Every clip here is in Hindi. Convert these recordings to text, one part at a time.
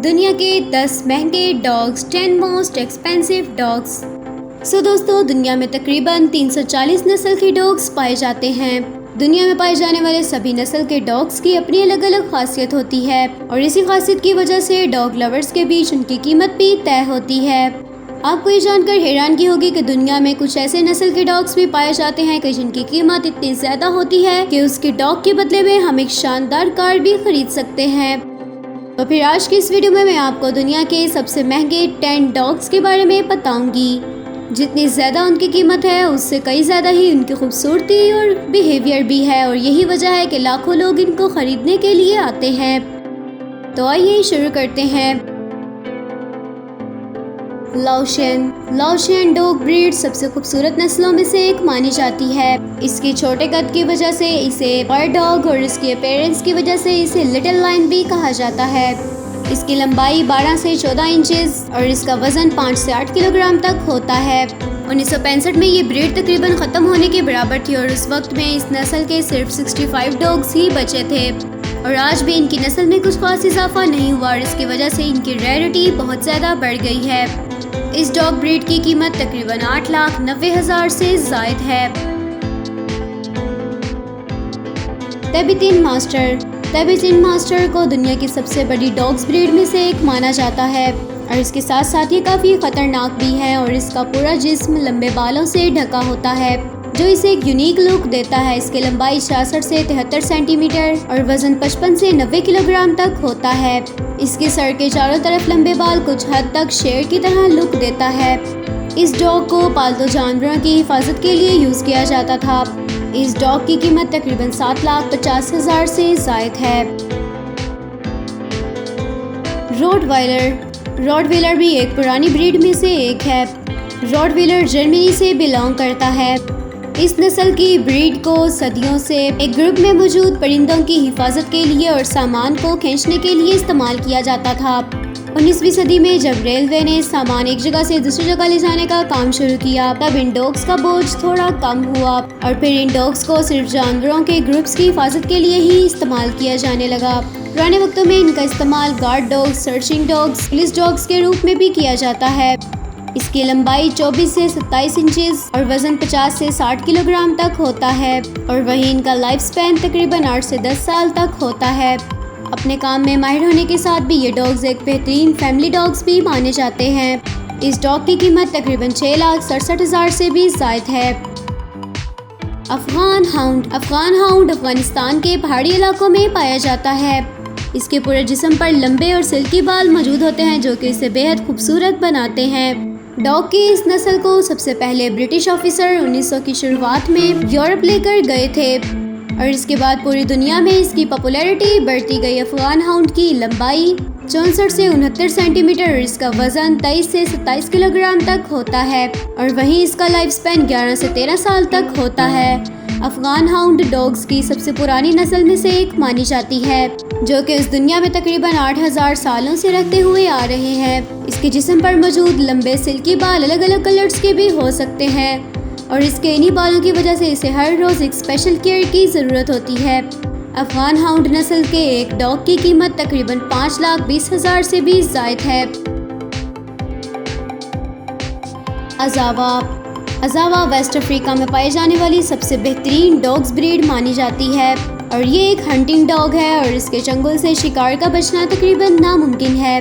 दुनिया के 10 महंगे डॉग्स, 10 मोस्ट एक्सपेंसिव डॉग्स। दोस्तों, दुनिया में तकरीबन 340 नस्ल के डॉग्स पाए जाते हैं। दुनिया में पाए जाने वाले सभी नस्ल के डॉग्स की अपनी अलग अलग खासियत होती है और इसी खासियत की वजह से डॉग लवर्स के बीच उनकी कीमत भी तय होती है। आपको ये जानकर हैरानगी होगी कि दुनिया में कुछ ऐसे नस्ल के डॉग्स भी पाए जाते हैं कि जिनकी कीमत इतनी ज्यादा होती है कि उसके डॉग के बदले में हम एक शानदार कार भी खरीद सकते हैं। तो फिर आज की इस वीडियो में मैं आपको दुनिया के सबसे महंगे 10 डॉग्स के बारे में बताऊंगी। जितनी ज़्यादा उनकी कीमत है उससे कई ज़्यादा ही उनकी खूबसूरती और बिहेवियर भी है और यही वजह है कि लाखों लोग इनको ख़रीदने के लिए आते हैं। तो आइए शुरू करते हैं। लाओशियन डॉग ब्रीड सबसे खूबसूरत नस्लों में से एक मानी जाती है। इसके छोटे कद की वजह से इसे बर्ड डॉग और इसकी अपीयरेंस की वजह से इसे लिटिल लायन भी कहा जाता है। इसकी लंबाई 12 से 14 इंचेस और इसका वजन 5 से 8 किलोग्राम तक होता है। 1965 में ये ब्रीड तकरीबन ख़त्म होने के बराबर थी और उस वक्त में इस नस्ल के सिर्फ 65 डॉग्स ही बचे थे और आज भी इनकी नस्ल में कुछ खास इजाफा नहीं हुआ और इसकी वजह से इनकी रेयरिटी बहुत ज़्यादा बढ़ गई है। इस डॉग ब्रीड की कीमत तकरीबन 8,90,000 से ज़ायद है। टिबेटियन मास्टर को दुनिया की सबसे बड़ी डॉग्स ब्रीड में से एक माना जाता है और इसके साथ साथ ये काफ़ी ख़तरनाक भी है और इसका पूरा जिस्म लंबे बालों से ढका होता है जो इसे एक यूनिक लुक देता है। इसकी लंबाई 66 से 73 सेंटीमीटर और वजन 55 से 90 किलोग्राम तक होता है। इसके सर के चारों तरफ लंबे बाल कुछ हद तक शेर की तरह लुक देता है। इस डॉग को पालतू जानवरों की हिफाजत के लिए यूज़ किया जाता था। इस डॉग की कीमत तकरीबन 7,50,000 से ज़ायद है। रॉटवाइलर भी एक पुरानी ब्रीड में से एक है। रॉटवाइलर जर्मनी से बिलोंग करता है। इस नस्ल की ब्रीड को सदियों से एक ग्रुप में मौजूद परिंदों की हिफाजत के लिए और सामान को खींचने के लिए इस्तेमाल किया जाता था। 19वीं सदी में जब रेलवे ने सामान एक जगह से दूसरी जगह ले जाने का काम शुरू किया तब इन डॉग्स का बोझ थोड़ा कम हुआ और फिर इन डॉग्स को सिर्फ जानवरों के ग्रुप्स की हिफाजत के लिए ही इस्तेमाल किया जाने लगा। पुराने वक्तों में इनका इस्तेमाल guard dogs, searching dogs, police dogs के रूप में भी किया जाता है। इसकी लंबाई 24 से 27 इंचेस और वजन 50 से 60 किलोग्राम तक होता है और वहीं इनका लाइफ स्पैन तकरीबन 8 से 10 साल तक होता है। अपने काम में माहिर होने के साथ भी ये डॉग्स एक बेहतरीन फैमिली डॉग्स भी माने जाते हैं। इस डॉग की कीमत तकरीबन 6,67,000 से भी ज़ायद है। अफगान हाउंड अफगानिस्तान के पहाड़ी इलाकों में पाया जाता है। इसके पूरे जिस्म पर लंबे और सिल्की बाल मौजूद होते हैं जो कि इसे बेहद खूबसूरत बनाते हैं। डॉग की इस नस्ल को सबसे पहले ब्रिटिश ऑफिसर 1900 की शुरुआत में यूरोप लेकर गए थे और इसके बाद पूरी दुनिया में इसकी पॉपुलैरिटी बढ़ती गई। अफगान हाउंड की लंबाई 64 से 69 सेंटीमीटर और इसका वजन 23 से 27 किलोग्राम तक होता है और वहीं इसका लाइफ स्पैन 11 से 13 साल तक होता है। अफगान हाउंड डॉग्स की सबसे पुरानी नस्ल में से एक मानी जाती है जो कि इस दुनिया में तकरीबन 8,000 सालों से रहते हुए आ रहे हैं। इसके जिस्म पर मौजूद लंबे सिल्की बाल अलग अलग कलर्स के भी हो सकते हैं और इसके इन्हीं बालों की वजह से इसे हर रोज़ एक स्पेशल केयर की ज़रूरत होती है। अफगान हाउंड नस्ल के एक डॉग की कीमत तकरीबन 5,20,000 से भी ज़ायद है। अजावा वेस्ट अफ्रीका में पाई जाने वाली सबसे बेहतरीन डॉग्स ब्रीड मानी जाती है और ये एक हंटिंग डॉग है और इसके चंगुल से शिकार का बचना तकरीबन नामुमकिन है।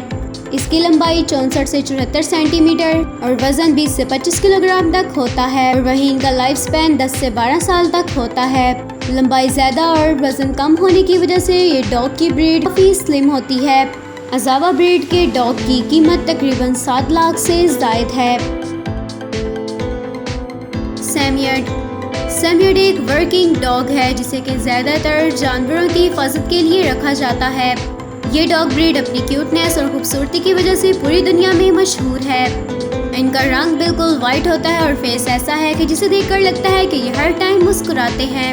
इसकी लंबाई 64 से 74 सेंटीमीटर और वजन 20 से 25 किलोग्राम तक होता है और वहीं इनका लाइफ स्पैन 10 से 12 साल तक होता है। लंबाई ज़्यादा और वजन कम होने की वजह से ये डॉग की ब्रीड काफ़ी स्लिम होती है। अजावा ब्रीड के डॉग की कीमत तकरीबन 7 लाख से ज़ायद है। सैमयर्ड एक वर्किंग डॉग है जिसे कि ज़्यादातर जानवरों की हिफाजत के लिए रखा जाता है। ये डॉग ब्रीड अपनी क्यूटनेस और खूबसूरती की वजह से पूरी दुनिया में मशहूर है। इनका रंग बिल्कुल वाइट होता है और फेस ऐसा है कि जिसे देखकर लगता है कि ये हर टाइम मुस्कुराते हैं।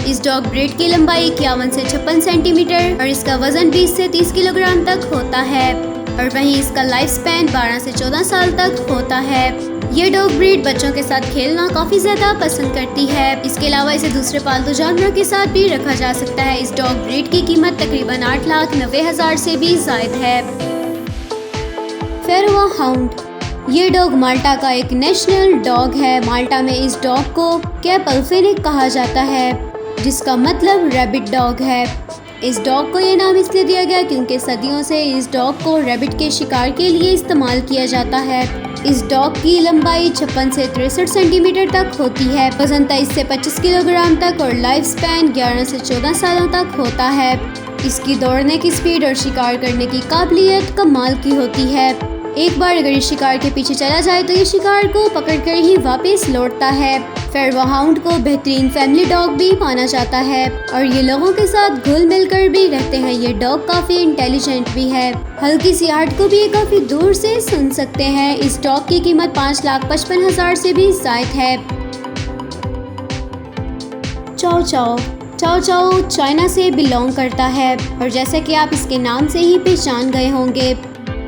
इस डॉग ब्रीड की लंबाई 51 से 56 सेंटीमीटर और इसका वजन 20 से 30 किलोग्राम तक होता है और वहीं इसका लाइफ स्पैन 12 से 14 साल तक होता है। ये डॉग ब्रीड बच्चों के साथ खेलना काफ़ी ज़्यादा पसंद करती है। इसके अलावा इसे दूसरे पालतू जानवरों के साथ भी रखा जा सकता है। इस डॉग ब्रीड की कीमत तकरीबन 8,90,000 से भी ज़ायद है। फेरोआ हाउंड। ये डॉग माल्टा का एक नेशनल डॉग है। माल्टा में इस डॉग को कैपल्फेनिक कहा जाता है, जिसका मतलब रैबिट डॉग है। इस डॉग को ये नाम इसलिए दिया गया क्योंकि सदियों से इस डॉग को रैबिट के शिकार के लिए इस्तेमाल किया जाता है। इस डॉग की लंबाई 56 से 63 सेंटीमीटर तक होती है, वजन 23 से 25 किलोग्राम तक और लाइफ स्पैन 11 से 14 सालों तक होता है। इसकी दौड़ने की स्पीड और शिकार करने की काबिलियत कमाल की होती है। एक बार अगर ये शिकार के पीछे चला जाए तो ये शिकार को पकड़कर ही वापस लौटता है। फेरोआ हाउंड को बेहतरीन फैमिली डॉग भी माना जाता है और ये लोगों के साथ घुल मिलकर भी रहते हैं। ये डॉग काफी इंटेलिजेंट भी है। हल्की सी आहट को भी ये काफी दूर से सुन सकते हैं। इस डॉग की कीमत 5,55,000 से भी ज्यादा है। चाओ चाओ। चाओ चाओ चाइना से बिलोंग करता है और जैसा कि आप इसके नाम से ही पहचान गए होंगे,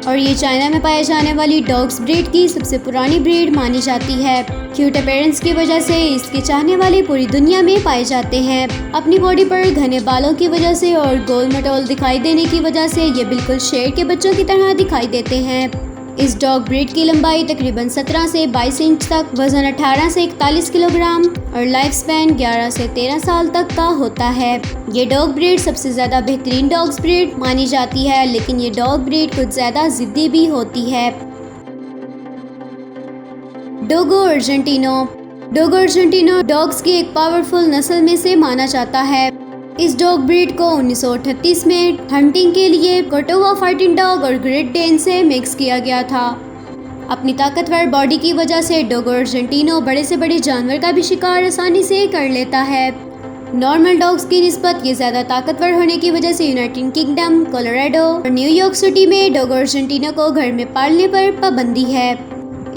और ये चाइना में पाए जाने वाली डॉग्स ब्रीड की सबसे पुरानी ब्रीड मानी जाती है। क्यूट अपीयरेंस की वजह से इसके चाहने वाले पूरी दुनिया में पाए जाते हैं। अपनी बॉडी पर घने बालों की वजह से और गोल मटोल दिखाई देने की वजह से ये बिल्कुल शेर के बच्चों की तरह दिखाई देते हैं। इस डॉग ब्रीड की लंबाई तकरीबन 17 से 22 इंच तक, वजन 18 से 41 किलोग्राम और लाइफ स्पैन 11 से 13 साल तक का होता है। ये डॉग ब्रीड सबसे ज़्यादा बेहतरीन डॉग्स ब्रीड मानी जाती है, लेकिन ये डॉग ब्रीड कुछ ज़्यादा जिद्दी भी होती है। डोगो अर्जेंटिनो। डोगो अर्जेंटिनो डॉग्स की एक पावरफुल नस्ल में से माना जाता है। इस डॉग ब्रीड को 1938 में हंटिंग के लिए कोटोवा फाइटिंग डॉग और ग्रेट डेन से मिक्स किया गया था। अपनी ताकतवर बॉडी की वजह से डोगो अर्जेंटिनो बड़े से बड़े जानवर का भी शिकार आसानी से कर लेता है। नॉर्मल डॉग्स की निस्बत ये ज़्यादा ताकतवर होने की वजह से यूनाइटेड किंगडम, कोलोराडो और न्यूयॉर्क सिटी में डोगो अर्जेंटिनो को घर में पालने पर पाबंदी है।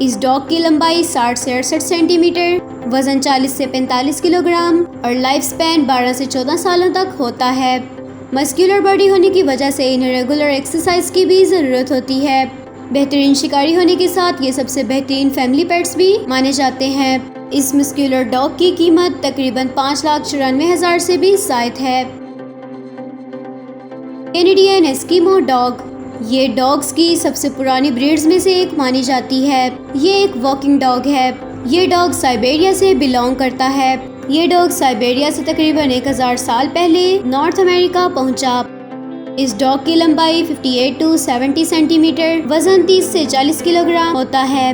इस डॉग की लंबाई 60 से 68 सेंटीमीटर, वजन 40 से 45 किलोग्राम और लाइफ स्पैन 12 से 14 सालों तक होता है। मस्कुलर बॉडी होने की वजह से इन्हें रेगुलर एक्सरसाइज की भी ज़रूरत होती है। बेहतरीन शिकारी होने के साथ ये सबसे बेहतरीन फैमिली पेट्स भी माने जाते हैं। इस मस्कुलर डॉग की कीमत तकरीबन 5,94,000 से भी ज्यादा है। Canadian Eskimo dog. ये डॉग्स की सबसे पुरानी ब्रीड्स में से एक मानी जाती है। ये एक वॉकिंग डॉग है। ये डॉग साइबेरिया से बिलोंग करता है। ये डॉग साइबेरिया से तकरीबन 1000 साल पहले नॉर्थ अमेरिका पहुंचा। इस डॉग की लंबाई 58 to 70 सेंटीमीटर, वजन 30 से 40 किलोग्राम होता है।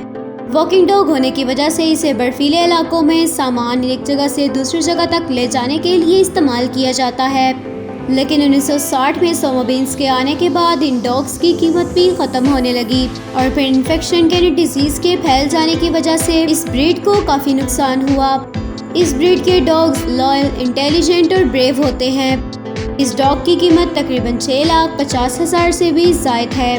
वॉकिंग डॉग होने की वजह से इसे बर्फीले इलाकों में सामान एक जगह से दूसरी जगह तक ले जाने के लिए इस्तेमाल किया जाता है। लेकिन 1960 में सोमोबिन्स के आने के बाद इन डॉग्स की कीमत भी खत्म होने लगी और फिर इन्फेक्शन के डिजीज के फैल जाने की वजह से इस ब्रीड को काफ़ी नुकसान हुआ। इस ब्रीड के डॉग्स लॉयल, इंटेलिजेंट और ब्रेव होते हैं। इस डॉग की कीमत तकरीबन 6,50,000 से भी ज़ायद है।